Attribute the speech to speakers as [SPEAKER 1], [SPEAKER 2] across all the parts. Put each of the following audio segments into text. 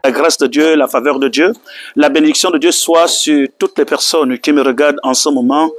[SPEAKER 1] La grâce de Dieu, la faveur de Dieu, la bénédiction de Dieu soit sur toutes les personnes qui me regardent en ce moment,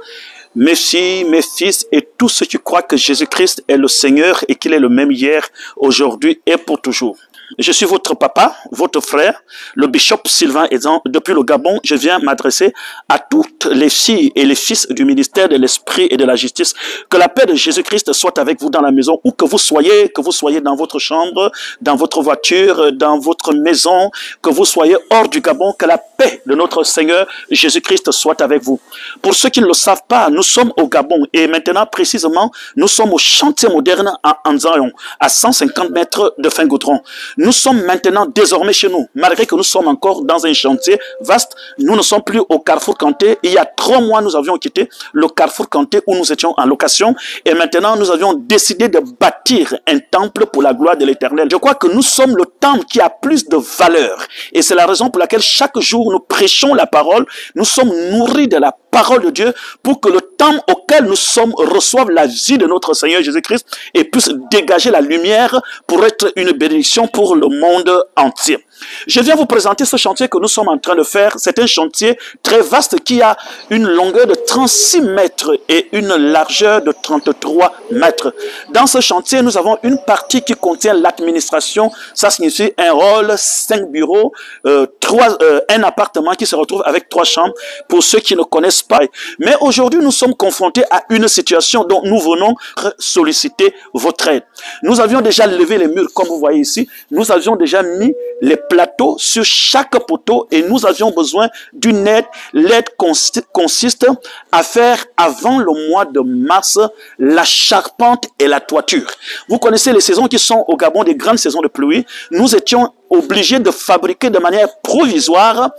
[SPEAKER 1] mes filles, mes fils et tous ceux qui croient que Jésus-Christ est le Seigneur et qu'il est le même hier, aujourd'hui et pour toujours. Je suis votre papa, votre frère, le bishop Sylvain Ezan. Depuis le Gabon, je viens m'adresser à toutes les filles et les fils du ministère de l'Esprit et de la Justice. Que la paix de Jésus-Christ soit avec vous dans la maison, où que vous soyez dans votre chambre, dans votre voiture, dans votre maison, que vous soyez hors du Gabon, que la paix de notre Seigneur Jésus-Christ soit avec vous. Pour ceux qui ne le savent pas, nous sommes au Gabon et maintenant précisément, nous sommes au chantier moderne à Anzayon, à 150 mètres de Fingoudron. Nous sommes maintenant désormais chez nous, malgré que nous sommes encore dans un chantier vaste. Nous ne sommes plus au Carrefour Kanté. Il y a 3 mois, nous avions quitté le Carrefour Kanté où nous étions en location. Et maintenant, nous avions décidé de bâtir un temple pour la gloire de l'Éternel. Je crois que nous sommes le temple qui a plus de valeur. Et c'est la raison pour laquelle chaque jour, nous prêchons la parole. Nous sommes nourris de la parole de Dieu pour que le temps auquel nous sommes reçoive la vie de notre Seigneur Jésus-Christ et puisse dégager la lumière pour être une bénédiction pour le monde entier. Je viens vous présenter ce chantier que nous sommes en train de faire. C'est un chantier très vaste qui a une longueur de 36 mètres et une largeur de 33 mètres. Dans ce chantier, nous avons une partie qui contient l'administration. Ça signifie un hall, 5 bureaux, un appartement qui se retrouve avec 3 chambres pour ceux qui ne connaissent pas. Mais aujourd'hui, nous sommes confrontés à une situation dont nous venons solliciter votre aide. Nous avions déjà levé les murs, comme vous voyez ici. Nous avions déjà mis les plateaux sur chaque poteau et nous avions besoin d'une aide. L'aide consiste à faire avant le mois de mars la charpente et la toiture. Vous connaissez les saisons qui sont au Gabon, des grandes saisons de pluie. Nous étions obligés de fabriquer de manière provisoire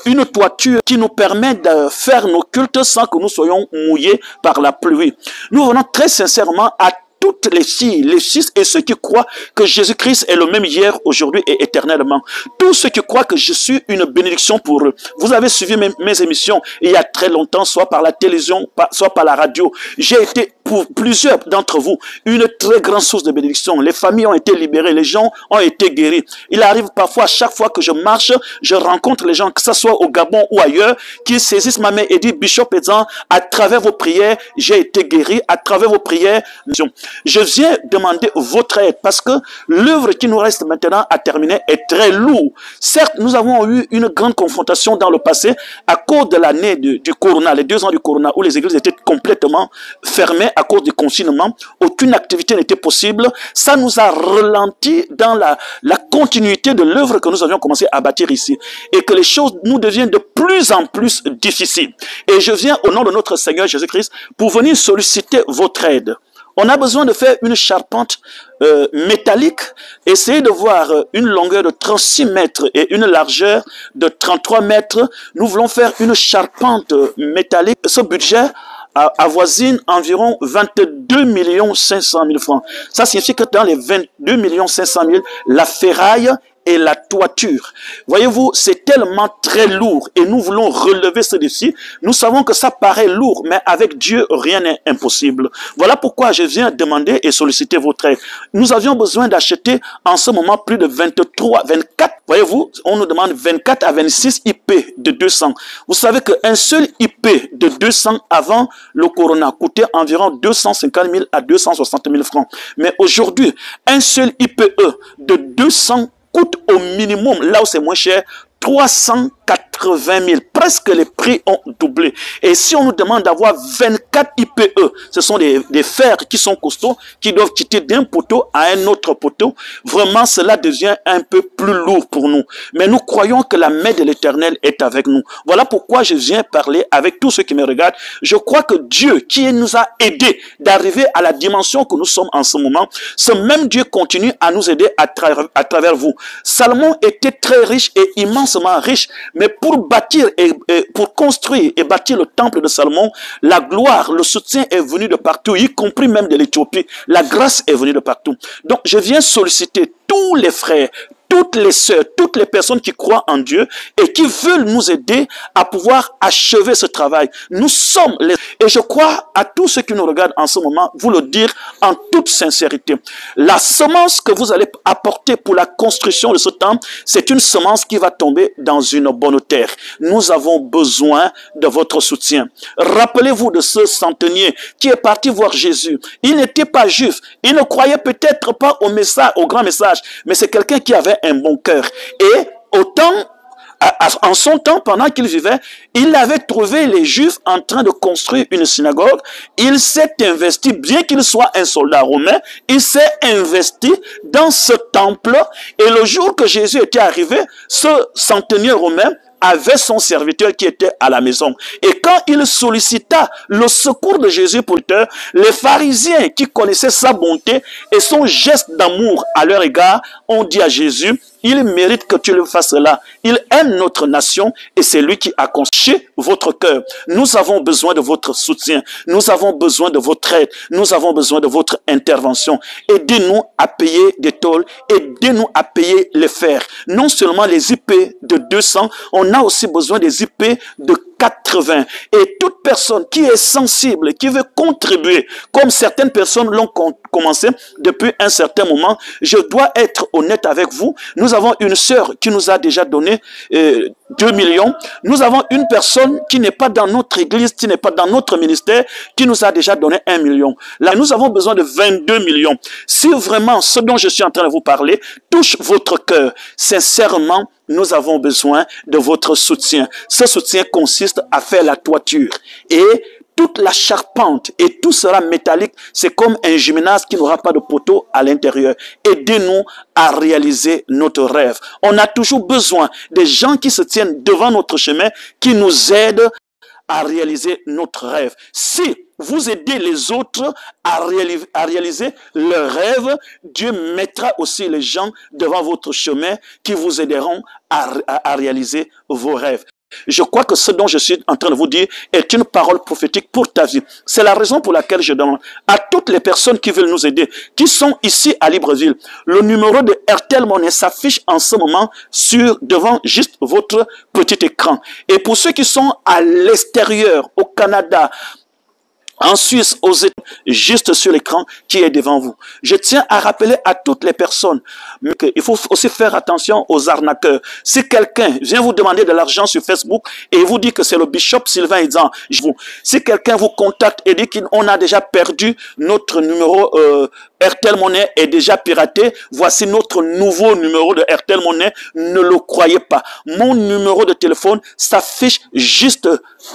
[SPEAKER 1] une toiture qui nous permet de faire nos cultes sans que nous soyons mouillés par la pluie. Nous venons très sincèrement à toutes les filles, les fils et ceux qui croient que Jésus-Christ est le même hier, aujourd'hui et éternellement. Tous ceux qui croient que je suis une bénédiction pour eux. Vous avez suivi mes émissions il y a très longtemps, soit par la télévision, soit par la radio. J'ai été pour plusieurs d'entre vous une très grande source de bénédiction. Les familles ont été libérées, les gens ont été guéris. Il arrive parfois, à chaque fois que je marche, je rencontre les gens, que ce soit au Gabon ou ailleurs, qui saisissent ma main et disent, Bishop Ezan, à travers vos prières, j'ai été guéri, à travers vos prières. Je viens demander votre aide parce que l'œuvre qui nous reste maintenant à terminer est très lourde. Certes, nous avons eu une grande confrontation dans le passé à cause de l'année du Corona, les 2 ans du Corona, où les églises étaient complètement fermées à cause du confinement. Aucune activité n'était possible. Ça nous a ralenti dans la continuité de l'œuvre que nous avions commencé à bâtir ici. Et que les choses nous deviennent de plus en plus difficiles. Et je viens au nom de notre Seigneur Jésus-Christ pour venir solliciter votre aide. On a besoin de faire une charpente métallique. Essayez de voir une longueur de 36 mètres et une largeur de 33 mètres. Nous voulons faire une charpente métallique. Ce budget avoisine environ 22 500 000 francs. Ça signifie que dans les 22 500 000, la ferraille et la toiture. Voyez-vous, c'est tellement très lourd et nous voulons relever ce défi. Nous savons que ça paraît lourd, mais avec Dieu, rien n'est impossible. Voilà pourquoi je viens demander et solliciter votre aide. Nous avions besoin d'acheter en ce moment plus de 24, voyez-vous, on nous demande 24 à 26 IP de 200. Vous savez qu'un seul IP de 200 avant le Corona coûtait environ 250 000 à 260 000 francs. Mais aujourd'hui, un seul IPE de 200 coûte au minimum, là où c'est moins cher, 380 000. Presque les prix ont doublé. Et si on nous demande d'avoir 24 IPE, ce sont des fers qui sont costauds, qui doivent quitter d'un poteau à un autre poteau. Vraiment, cela devient un peu plus lourd pour nous. Mais nous croyons que la main de l'Éternel est avec nous. Voilà pourquoi je viens parler avec tous ceux qui me regardent. Je crois que Dieu, qui nous a aidés d'arriver à la dimension que nous sommes en ce moment, ce même Dieu continue à nous aider à travers vous. Salomon était très riche et immensement riche, mais pour bâtir et pour construire et bâtir le temple de Salomon, la gloire, le soutien est venu de partout, y compris même de l'Éthiopie. La grâce est venue de partout. Donc, je viens solliciter tous les frères, toutes les sœurs, toutes les personnes qui croient en Dieu et qui veulent nous aider à pouvoir achever ce travail. Nous sommes les... Et je crois à tous ceux qui nous regardent en ce moment, vous le dire en toute sincérité. La semence que vous allez apporter pour la construction de ce temple, c'est une semence qui va tomber dans une bonne terre. Nous avons besoin de votre soutien. Rappelez-vous de ce centenier qui est parti voir Jésus. Il n'était pas juif. Il ne croyait peut-être pas au message, au grand message, mais c'est quelqu'un qui avait un bon cœur. Et autant, en son temps, pendant qu'il vivait, il avait trouvé les Juifs en train de construire une synagogue. Il s'est investi, bien qu'il soit un soldat romain, il s'est investi dans ce temple. Et le jour que Jésus était arrivé, ce centenier romain avait son serviteur qui était à la maison. Et quand il sollicita le secours de Jésus pour les pharisiens qui connaissaient sa bonté et son geste d'amour à leur égard ont dit à Jésus, il mérite que tu le fasses là. Il aime notre nation et c'est lui qui a construit votre cœur. Nous avons besoin de votre soutien. Nous avons besoin de votre aide. Nous avons besoin de votre intervention. Aidez-nous à payer des tôles. Aidez-nous à payer les fers. Non seulement les IP de 200, on a aussi besoin des IP de 80. Et toute personne qui est sensible, qui veut contribuer, comme certaines personnes l'ont commencé depuis un certain moment, je dois être honnête avec vous. Nous avons une sœur qui nous a déjà donné 2 millions. Nous avons une personne qui n'est pas dans notre église, qui n'est pas dans notre ministère, qui nous a déjà donné 1 million. Là, nous avons besoin de 22 millions. Si vraiment ce dont je suis en train de vous parler touche votre cœur, sincèrement, nous avons besoin de votre soutien. Ce soutien consiste à faire la toiture. Et toute la charpente et tout sera métallique. C'est comme un gymnase qui n'aura pas de poteau à l'intérieur. Aidez-nous à réaliser notre rêve. On a toujours besoin des gens qui se tiennent devant notre chemin, qui nous aident à réaliser notre rêve. Si vous aidez les autres à réaliser leurs rêves, Dieu mettra aussi les gens devant votre chemin qui vous aideront à réaliser vos rêves. Je crois que ce dont je suis en train de vous dire est une parole prophétique pour ta vie. C'est la raison pour laquelle je demande à toutes les personnes qui veulent nous aider, qui sont ici à Libreville, le numéro de Airtel Money s'affiche en ce moment devant juste votre petit écran. Et pour ceux qui sont à l'extérieur, au Canada, en Suisse, aux États, juste sur l'écran qui est devant vous. Je tiens à rappeler à toutes les personnes qu'il faut aussi faire attention aux arnaqueurs. Si quelqu'un vient vous demander de l'argent sur Facebook et vous dit que c'est le bishop Sylvain Idzan, si quelqu'un vous contacte et dit qu'on a déjà perdu notre numéro Airtel Money est déjà piraté, voici notre nouveau numéro de Airtel Money, ne le croyez pas. Mon numéro de téléphone s'affiche juste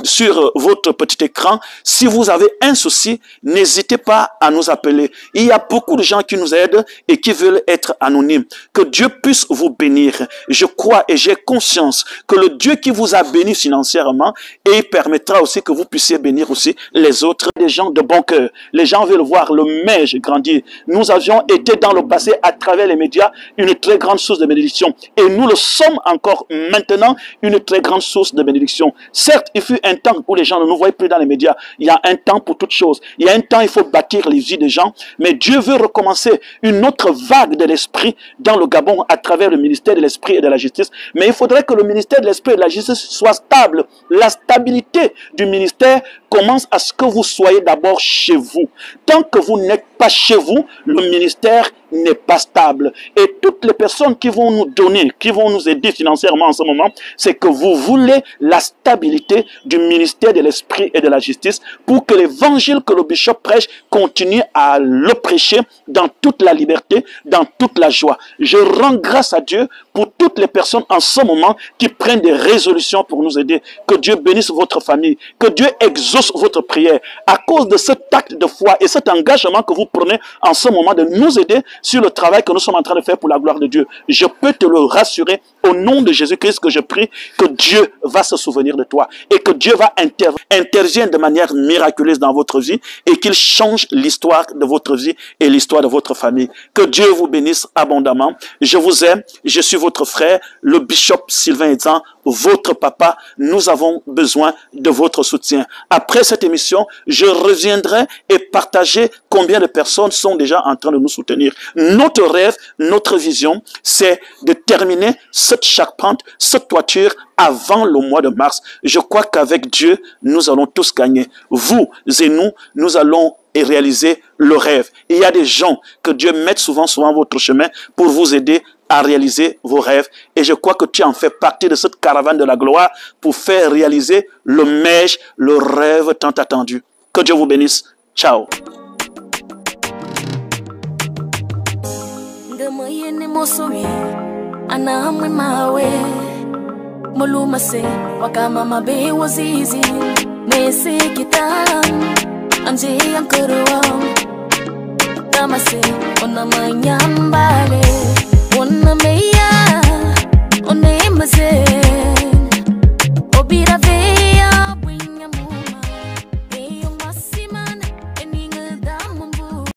[SPEAKER 1] sur votre petit écran. Si vous avez un souci, n'hésitez pas à nous appeler. Il y a beaucoup de gens qui nous aident et qui veulent être anonymes. Que Dieu puisse vous bénir. Je crois et j'ai conscience que le Dieu qui vous a béni financièrement, et il permettra aussi que vous puissiez bénir aussi les autres, des gens de bon cœur. Les gens veulent voir le Mège grandir. Nous avions été dans le passé à travers les médias une très grande source de bénédiction. Et nous le sommes encore maintenant une très grande source de bénédiction. Certes, il fut un temps où les gens ne nous voyaient plus dans les médias. Il y a un temps pour toute chose. Il y a un temps, il faut bâtir les vies des gens. Mais Dieu veut recommencer une autre vague de l'esprit dans le Gabon à travers le ministère de l'Esprit et de la Justice. Mais il faudrait que le ministère de l'Esprit et de la Justice soit stable. La stabilité du ministère commence à ce que vous soyez d'abord chez vous. Tant que vous n'êtes pas chez vous, le ministère n'est pas stable. Et toutes les personnes qui vont nous donner, qui vont nous aider financièrement en ce moment, c'est que vous voulez la stabilité du ministère de l'Esprit et de la Justice pour que l'évangile que le bishop prêche continue à le prêcher dans toute la liberté, dans toute la joie. Je rends grâce à Dieu pour toutes les personnes en ce moment qui prennent des résolutions pour nous aider. Que Dieu bénisse votre famille, que Dieu exauce votre prière. À cause de cet acte de foi et cet engagement que vous prenez en ce moment de nous aider sur le travail que nous sommes en train de faire pour la gloire de Dieu, je peux te le rassurer au nom de Jésus-Christ que je prie que Dieu va se souvenir de toi et que Dieu va intervenir de manière miraculeuse dans votre vie et qu'il change l'histoire de votre vie et l'histoire de votre famille. Que Dieu vous bénisse abondamment. Je vous aime. Je suis votre frère, le bishop Sylvain Idzan, votre papa. Nous avons besoin de votre soutien. Après cette émission, je reviendrai et partager combien de personnes sont déjà en train de nous soutenir. Notre rêve, notre vision, c'est de terminer cette charpente, cette toiture avant le mois de mars. Je crois qu'avec Dieu, nous allons tous gagner. Vous et nous allons réaliser le rêve. Il y a des gens que Dieu met souvent votre chemin pour vous aider à réaliser vos rêves. Et je crois que tu en fais partie de cette caravane de la gloire pour faire réaliser le MEJ, le rêve tant attendu. Que Dieu vous bénisse. Ciao.
[SPEAKER 2] Obira